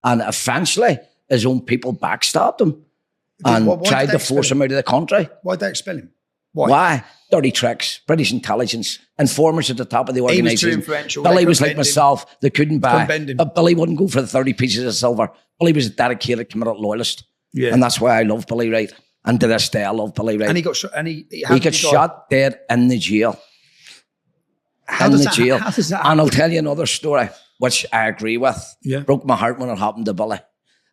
And eventually, his own people backstabbed him and tried to force him out of the country. Why'd they expel him? Why? Dirty tricks, British intelligence, informers at the top of the organisation. He was too influential. Billy was like myself. They couldn't buy. Bend him. But Billy wouldn't go for the 30 pieces of silver. Billy was a dedicated, committed loyalist. Yeah. And that's why I love Billy Wright. And to this day, I love Billy Wright. And he got shot. And he got shot dead in the jail. How does that And I'll tell you another story, which I agree with. Yeah. Broke my heart when it happened to Billy.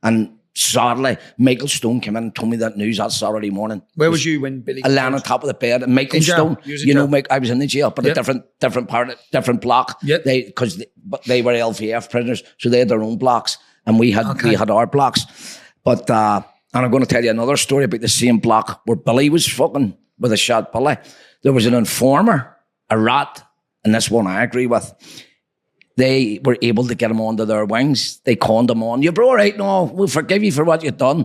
And sadly, Michael Stone came in and told me that news that Saturday morning. Where was you when Billy? I lay on top of the bed, and Michael Stone, Mike, I was in the jail, but a different part, different block. Yep. Because they were LVF prisoners, so they had their own blocks, and we had our blocks. But and I'm going to tell you another story about the same block where Billy was fucking with a shot Billy. There was an informer, a rat, and this one I agree with. They were able to get him onto their wings. They conned him on. You're all right, no, we'll forgive you for what you've done.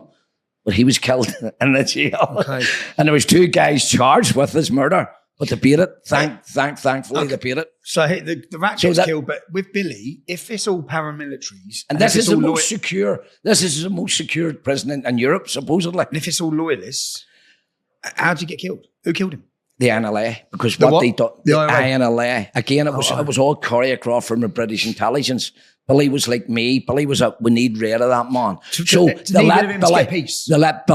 But he was killed in the jail. Okay. And there was 2 guys charged with his murder. But they beat it. Thankfully, they beat it. So the rat gets killed. But with Billy, if it's all paramilitaries... And this is the most secure... This is the most secure prison in Europe, supposedly. And if it's all loyalists, how did he get killed? Who killed him? The INLA, because what they done, the INLA, again, it was all choreographed from the British intelligence. Billy was like me. Billy was we need rid of that man. So they let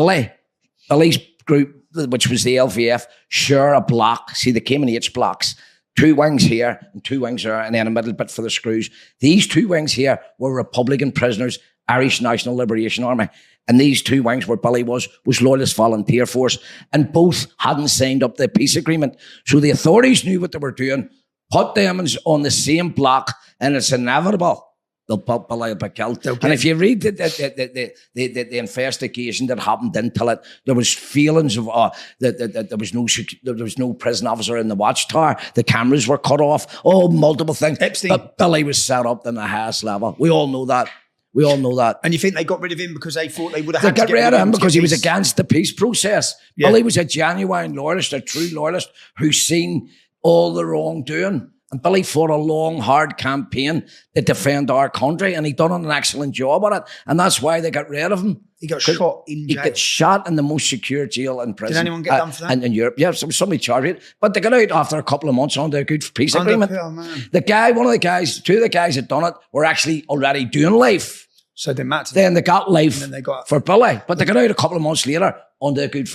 Billy's group, which was the LVF, share a block. See, they came in H blocks. 2 wings here and 2 wings there, and then a middle bit for the screws. These 2 wings here were Republican prisoners, Irish National Liberation Army. And these 2 wings where Billy was Loyalist Volunteer Force. And both hadn't signed up the peace agreement. So the authorities knew what they were doing, put them on the same block, and it's inevitable they'll put Billy up a killed. And if you read the investigation that happened until it, there was feelings of that there was no prison officer in the watchtower. The cameras were cut off. Multiple things. Epstein. But Billy was set up in the highest level. We all know that. And you think they got rid of him because they thought they would have had to get rid of him because he was against the peace process. Yeah. Billy was a genuine loyalist, a true loyalist who's seen all the wrongdoing. And Billy fought a long, hard campaign to defend our country, and he done an excellent job at it. And that's why they got rid of him. He got shot in jail. He got shot in the most secure jail in prison. Did anyone get done for that? In Europe, yeah, somebody charged it. But they got out after a couple of months under a good peace agreement. One of the guys, 2 of the guys that done it were actually already doing life. So they matched. Then they got life for Billy, but they got out a couple of months later on the good